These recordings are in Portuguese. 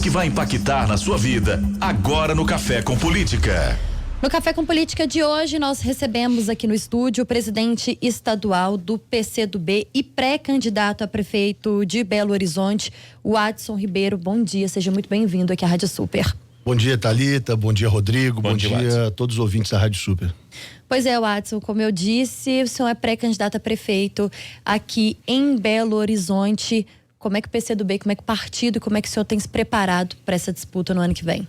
que vai impactar na sua vida, agora no Café com Política. No Café com Política de hoje, nós recebemos aqui no estúdio o presidente estadual do PCdoB e pré-candidato a prefeito de Belo Horizonte, o Adson Ribeiro. Bom dia, seja muito bem-vindo aqui à Rádio Super. Bom dia, Thalita, bom dia, Rodrigo, bom dia a todos os ouvintes da Rádio Super. Pois é, Adson, como eu disse, o senhor é pré-candidato a prefeito aqui em Belo Horizonte. Como é que o PCdoB, como é que o partido, como é que o senhor tem se preparado para essa disputa no ano que vem?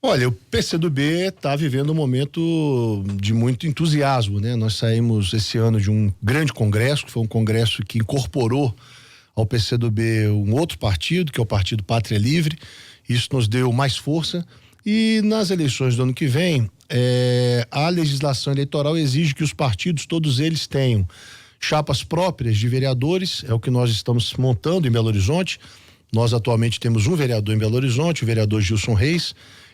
Olha, o PCdoB está vivendo um momento de muito entusiasmo, né? Nós saímos esse ano de um grande congresso, que foi um congresso que incorporou ao PCdoB um outro partido, que é o Partido Pátria Livre. Isso nos deu mais força e nas eleições do ano que vem, a legislação eleitoral exige que os partidos, todos eles tenham chapas próprias de vereadores, é o que nós estamos montando em Belo Horizonte. Nós atualmente temos um vereador em Belo Horizonte, o vereador Gilson Reis,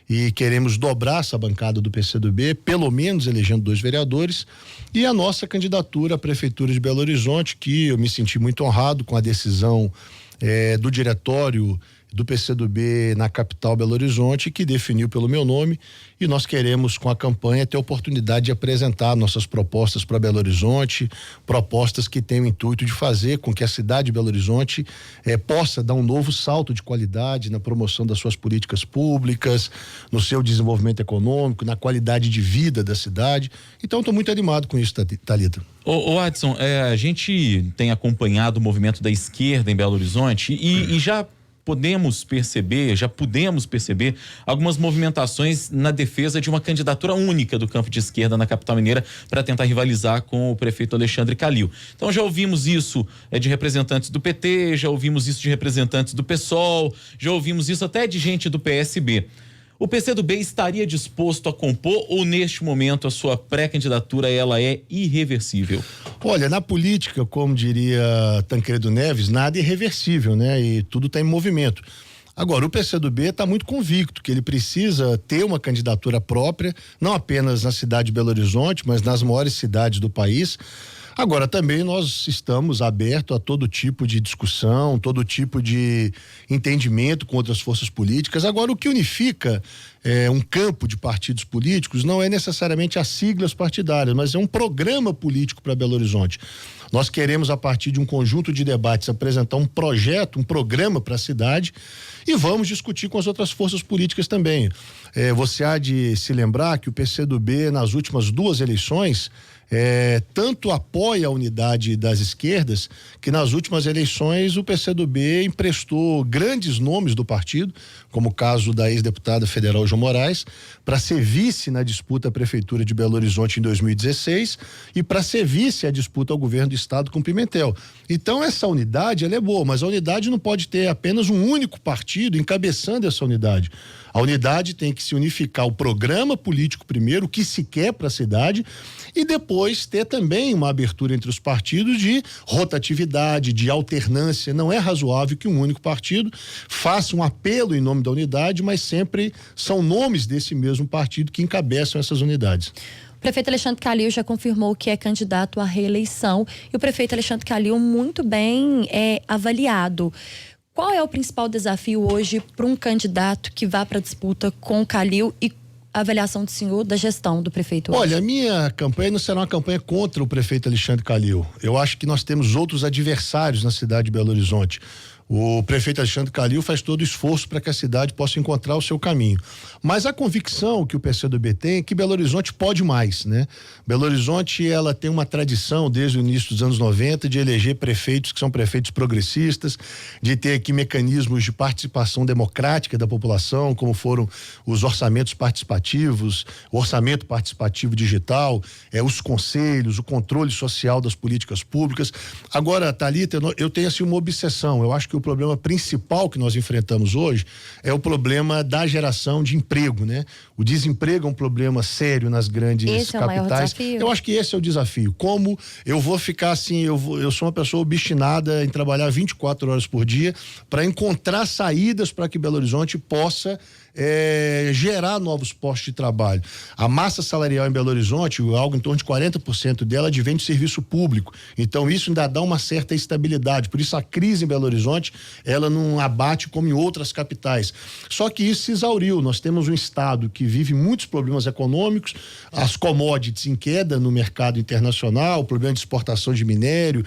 e queremos dobrar essa bancada do PCdoB, pelo menos elegendo 2 vereadores, e a nossa candidatura à Prefeitura de Belo Horizonte, que eu me senti muito honrado com a decisão do diretório do PCdoB na capital Belo Horizonte, que definiu pelo meu nome, e nós queremos com a campanha ter a oportunidade de apresentar nossas propostas para Belo Horizonte, propostas que têm o intuito de fazer com que a cidade de Belo Horizonte possa dar um novo salto de qualidade na promoção das suas políticas públicas, no seu desenvolvimento econômico, na qualidade de vida da cidade. Então estou muito animado com isso, Thalita. Ô Adson, a gente tem acompanhado o movimento da esquerda em Belo Horizonte e já pudemos perceber algumas movimentações na defesa de uma candidatura única do campo de esquerda na capital mineira para tentar rivalizar com o prefeito Alexandre Calil. Então já ouvimos isso de representantes do PT, já ouvimos isso de representantes do PSOL, já ouvimos isso até de gente do PSB. O PCdoB estaria disposto a compor ou neste momento a sua pré-candidatura ela é irreversível? Olha, na política, como diria Tancredo Neves, nada é irreversível, né? E tudo está em movimento. Agora, o PCdoB está muito convicto que ele precisa ter uma candidatura própria, não apenas na cidade de Belo Horizonte, mas nas maiores cidades do país. Agora, também nós estamos abertos a todo tipo de discussão, todo tipo de entendimento com outras forças políticas. Agora, o que unifica um campo de partidos políticos não é necessariamente as siglas partidárias, mas é um programa político para Belo Horizonte. Nós queremos, a partir de um conjunto de debates, apresentar um projeto, um programa para a cidade e vamos discutir com as outras forças políticas também. Você há de se lembrar que o PCdoB, nas últimas 2 eleições, tanto apoia a unidade das esquerdas, que nas últimas eleições o PCdoB emprestou grandes nomes do partido, como o caso da ex-deputada federal João Moraes, para ser vice na disputa à Prefeitura de Belo Horizonte em 2016 e para ser vice à disputa ao governo do estado com Pimentel. Então essa unidade ela é boa, mas a unidade não pode ter apenas um único partido encabeçando essa unidade. A unidade tem que se unificar o programa político primeiro, o que se quer para a cidade, e depois ter também uma abertura entre os partidos de rotatividade, de alternância. Não é razoável que um único partido faça um apelo em nome da unidade, mas sempre são nomes desse mesmo partido que encabeçam essas unidades. O prefeito Alexandre Calil já confirmou que é candidato à reeleição e o prefeito Alexandre Calil muito bem avaliado. Qual é o principal desafio hoje para um candidato que vá para a disputa com o Calil e a avaliação do senhor da gestão do prefeito hoje? Olha, a minha campanha não será uma campanha contra o prefeito Alexandre Calil. Eu acho que nós temos outros adversários na cidade de Belo Horizonte. O prefeito Alexandre Calil faz todo o esforço para que a cidade possa encontrar o seu caminho. Mas a convicção que o PCdoB tem é que Belo Horizonte pode mais, né? Belo Horizonte, ela tem uma tradição desde o início dos anos 90 de eleger prefeitos que são prefeitos progressistas, de ter aqui mecanismos de participação democrática da população, como foram os orçamentos participativos, o orçamento participativo digital, os conselhos, o controle social das políticas públicas. Agora, Thalita, eu tenho assim uma obsessão. Eu acho que o problema principal que nós enfrentamos hoje é o problema da geração de emprego, né? O desemprego é um problema sério nas grandes capitais. É o maior desafio. Eu acho que esse é o desafio. Como eu vou ficar assim, eu sou uma pessoa obstinada em trabalhar 24 horas por dia para encontrar saídas para que Belo Horizonte possa gerar novos postos de trabalho. A massa salarial em Belo Horizonte, algo em torno de 40% dela advém de serviço público. Então isso ainda dá uma certa estabilidade. Por isso a crise em Belo Horizonte Horizonte, ela não abate como em outras capitais. Só que isso se exauriu. Nós temos um estado que vive muitos problemas econômicos, as commodities em queda no mercado internacional, o problema de exportação de minério,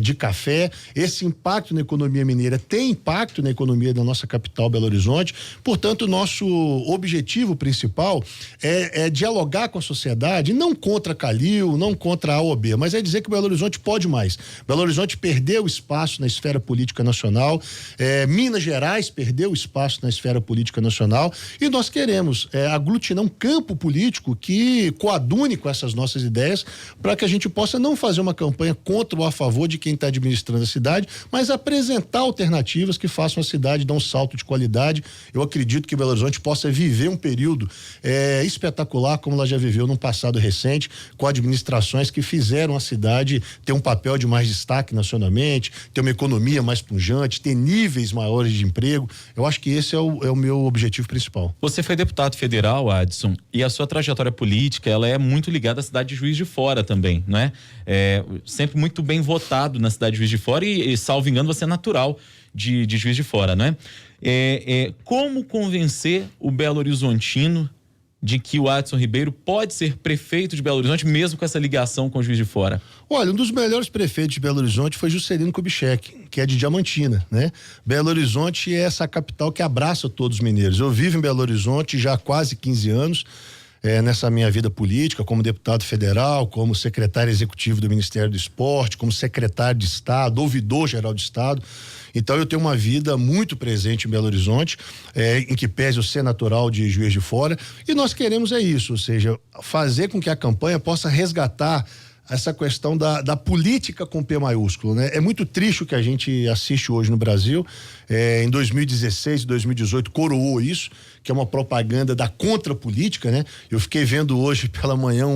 de café. Esse impacto na economia mineira tem impacto na economia da nossa capital, Belo Horizonte. Portanto, nosso objetivo principal é dialogar com a sociedade, não contra a Calil, não contra a AOB, mas é dizer que Belo Horizonte pode mais. Belo Horizonte perdeu espaço na esfera política nacional, Minas Gerais perdeu espaço na esfera política nacional, e nós queremos aglutinar um campo político que coadune com essas nossas ideias, para que a gente possa não fazer uma campanha contra ou a favor de quem está administrando a cidade, mas apresentar alternativas que façam a cidade dar um salto de qualidade. Eu acredito que Belo Horizonte possa viver um período espetacular, como ela já viveu num passado recente, com administrações que fizeram a cidade ter um papel de mais destaque nacionalmente, ter uma economia mais pujante, ter níveis maiores de emprego. Eu acho que esse é o meu objetivo principal. Você foi deputado federal, Adson, e a sua trajetória política, ela é muito ligada à cidade de Juiz de Fora também, não é? Sempre muito bem votado na cidade de Juiz de Fora e salvo engano, você é natural de Juiz de Fora, não é? Como convencer o Belo Horizontino de que o Adson Ribeiro pode ser prefeito de Belo Horizonte, mesmo com essa ligação com Juiz de Fora? Olha, um dos melhores prefeitos de Belo Horizonte foi Juscelino Kubitschek, que é de Diamantina, né? Belo Horizonte é essa capital que abraça todos os mineiros. Eu vivo em Belo Horizonte já há quase 15 anos, nessa minha vida política, como deputado federal, como secretário executivo do Ministério do Esporte, como secretário de Estado, ouvidor-geral de Estado. Então eu tenho uma vida muito presente em Belo Horizonte, em que pese eu ser natural de Juiz de Fora, e nós queremos isso, ou seja, fazer com que a campanha possa resgatar essa questão da política com P maiúsculo, né? É muito triste o que a gente assiste hoje no Brasil. Em 2016 e 2018 coroou isso, que é uma propaganda da contrapolítica, né? Eu fiquei vendo hoje pela manhã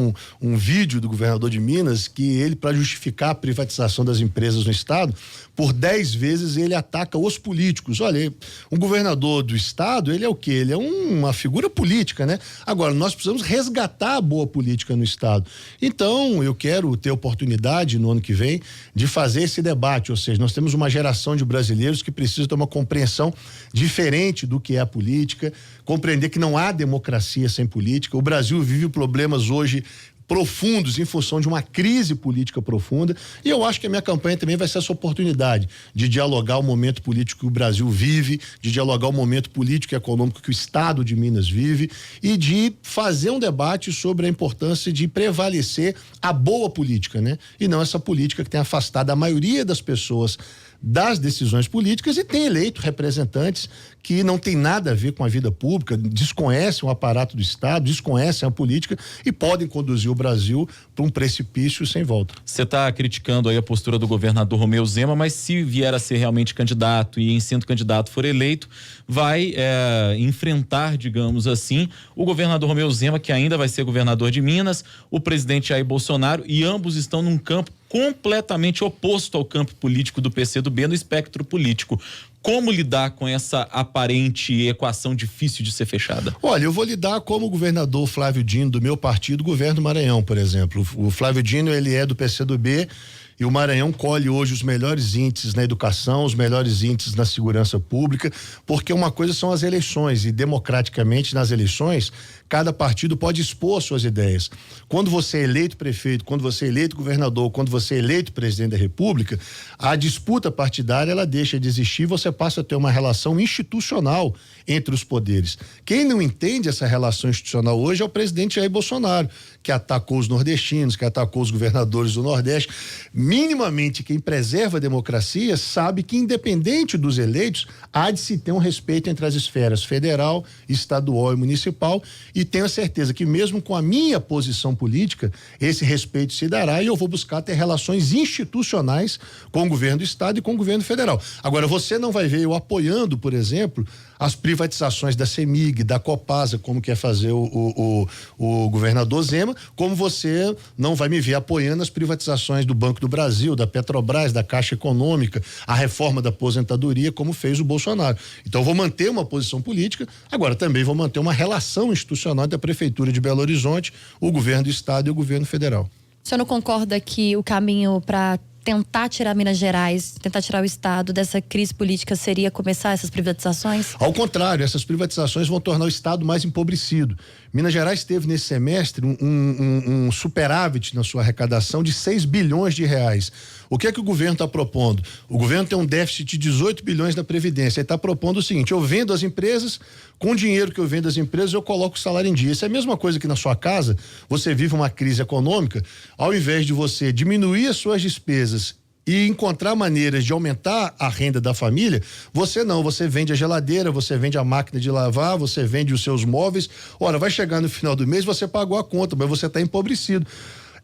um vídeo do governador de Minas, que ele, para justificar a privatização das empresas no estado, por 10 vezes ele ataca os políticos. Olha, um governador do estado, ele é o quê? Ele é uma figura política, né? Agora, nós precisamos resgatar a boa política no estado. Então, eu quero ter oportunidade no ano que vem de fazer esse debate, ou seja, nós temos uma geração de brasileiros que precisa ter uma compreensão diferente do que é a política, compreender que não há democracia sem política. O Brasil vive problemas hoje profundos em função de uma crise política profunda, e eu acho que a minha campanha também vai ser essa oportunidade de dialogar o momento político que o Brasil vive, de dialogar o momento político e econômico que o estado de Minas vive, e de fazer um debate sobre a importância de prevalecer a boa política, né? E não essa política que tem afastado a maioria das pessoas das decisões políticas e tem eleito representantes que não tem nada a ver com a vida pública, desconhecem o aparato do Estado, desconhecem a política e podem conduzir o Brasil para um precipício sem volta. Você está criticando aí a postura do governador Romeu Zema, mas se vier a ser realmente candidato e em sendo candidato for eleito, vai enfrentar, digamos assim, o governador Romeu Zema, que ainda vai ser governador de Minas, o presidente Jair Bolsonaro, e ambos estão num campo completamente oposto ao campo político do PCdoB no espectro político. Como lidar com essa aparente equação difícil de ser fechada? Olha, eu vou lidar como o governador Flávio Dino, do meu partido, governo do Maranhão, por exemplo. O Flávio Dino, ele é do PCdoB, e o Maranhão colhe hoje os melhores índices na educação, os melhores índices na segurança pública, porque uma coisa são as eleições, e democraticamente nas eleições cada partido pode expor suas ideias. Quando você é eleito prefeito, quando você é eleito governador, quando você é eleito presidente da República, a disputa partidária ela deixa de existir, você passa a ter uma relação institucional entre os poderes. Quem não entende essa relação institucional hoje é o presidente Jair Bolsonaro, que atacou os nordestinos, que atacou os governadores do Nordeste. Minimamente quem preserva a democracia sabe que, independente dos eleitos, há de se ter um respeito entre as esferas federal, estadual e municipal, e tenho a certeza que mesmo com a minha posição política, esse respeito se dará, e eu vou buscar ter relações institucionais com o governo do estado e com o governo federal. Agora, você não vai ver eu apoiando, por exemplo, as privatizações da CEMIG, da Copasa, como quer fazer o governador Zema, como você não vai me ver apoiando as privatizações do Banco do Brasil, da Petrobras, da Caixa Econômica, a reforma da aposentadoria, como fez o Bolsonaro. Então, eu vou manter uma posição política, agora também vou manter uma relação institucional da Prefeitura de Belo Horizonte, o governo do estado e o governo federal. O senhor não concorda que o caminho para tentar tirar Minas Gerais, tentar tirar o estado dessa crise política seria começar essas privatizações? Ao contrário, essas privatizações vão tornar o estado mais empobrecido. Minas Gerais teve nesse semestre um superávit na sua arrecadação de 6 bilhões de reais. O que é que o governo está propondo? O governo tem um déficit de 18 bilhões na Previdência. Ele está propondo o seguinte: eu vendo as empresas, com o dinheiro que eu vendo as empresas, eu coloco o salário em dia. Isso é a mesma coisa que na sua casa, você vive uma crise econômica, ao invés de você diminuir as suas despesas e encontrar maneiras de aumentar a renda da família, você vende a geladeira, você vende a máquina de lavar, você vende os seus móveis. Ora, vai chegar no final do mês, você pagou a conta, mas você está empobrecido.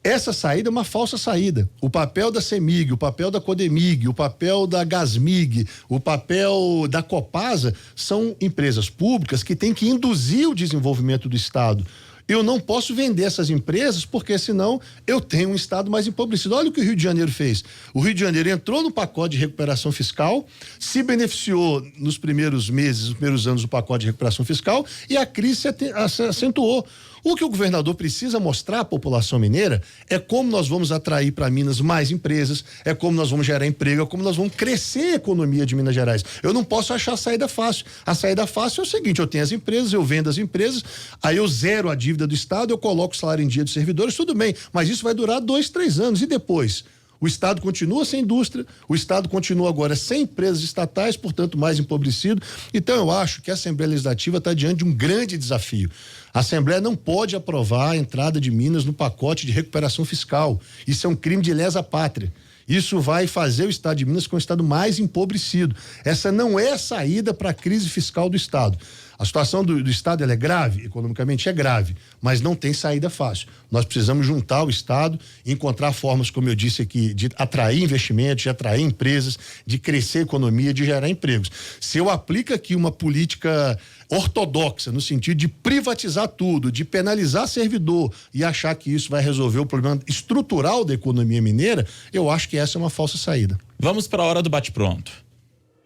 Essa saída é uma falsa saída. O papel da CEMIG, o papel da CODEMIG, o papel da Gasmig, o papel da Copasa são empresas públicas que têm que induzir o desenvolvimento do estado. Eu não posso vender essas empresas porque senão eu tenho um estado mais empobrecido. Olha o que o Rio de Janeiro fez. O Rio de Janeiro entrou no pacote de recuperação fiscal, se beneficiou nos primeiros meses, nos primeiros anos do pacote de recuperação fiscal e a crise se acentuou. O que o governador precisa mostrar à população mineira é como nós vamos atrair para Minas mais empresas, é como nós vamos gerar emprego, é como nós vamos crescer a economia de Minas Gerais. Eu não posso achar a saída fácil. A saída fácil é o seguinte: eu tenho as empresas, eu vendo as empresas, aí eu zero a dívida do estado, eu coloco o salário em dia dos servidores, tudo bem, mas isso vai durar 2, 3 anos e depois? O estado continua sem indústria, o estado continua agora sem empresas estatais, portanto mais empobrecido. Então eu acho que a Assembleia Legislativa está diante de um grande desafio. A Assembleia não pode aprovar a entrada de Minas no pacote de recuperação fiscal. Isso é um crime de lesa pátria. Isso vai fazer o estado de Minas com o estado mais empobrecido. Essa não é a saída para a crise fiscal do estado. A situação do estado ela é grave, economicamente é grave, mas não tem saída fácil. Nós precisamos juntar o estado, encontrar formas, como eu disse aqui, de atrair investimentos, de atrair empresas, de crescer a economia, de gerar empregos. Se eu aplico aqui uma política ortodoxa, no sentido de privatizar tudo, de penalizar servidor e achar que isso vai resolver o problema estrutural da economia mineira, eu acho que essa é uma falsa saída. Vamos para a hora do bate-pronto.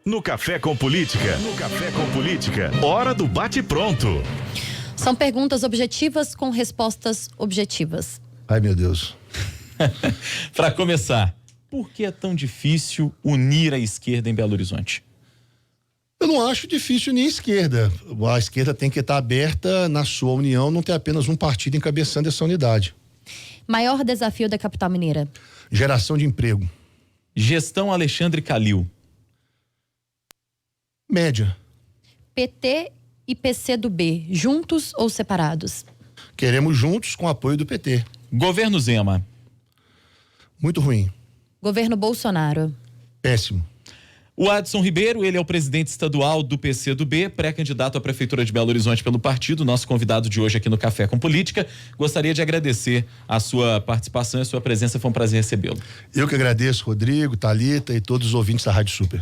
No Café com Política, hora do bate-pronto. São perguntas objetivas com respostas objetivas. Ai, meu Deus. Para começar, por que é tão difícil unir a esquerda em Belo Horizonte? Eu não acho difícil unir a esquerda. A esquerda tem que estar aberta na sua união, não ter apenas um partido encabeçando essa unidade. Maior desafio da capital mineira? Geração de emprego. Gestão Alexandre Calil. Média. PT e PCdoB, juntos ou separados? Queremos juntos com apoio do PT. Governo Zema. Muito ruim. Governo Bolsonaro. Péssimo. O Adson Ribeiro, ele é o presidente estadual do PCdoB, pré-candidato à Prefeitura de Belo Horizonte pelo partido, nosso convidado de hoje aqui no Café com Política. Gostaria de agradecer a sua participação e a sua presença, foi um prazer recebê-lo. Eu que agradeço, Rodrigo, Thalita e todos os ouvintes da Rádio Super.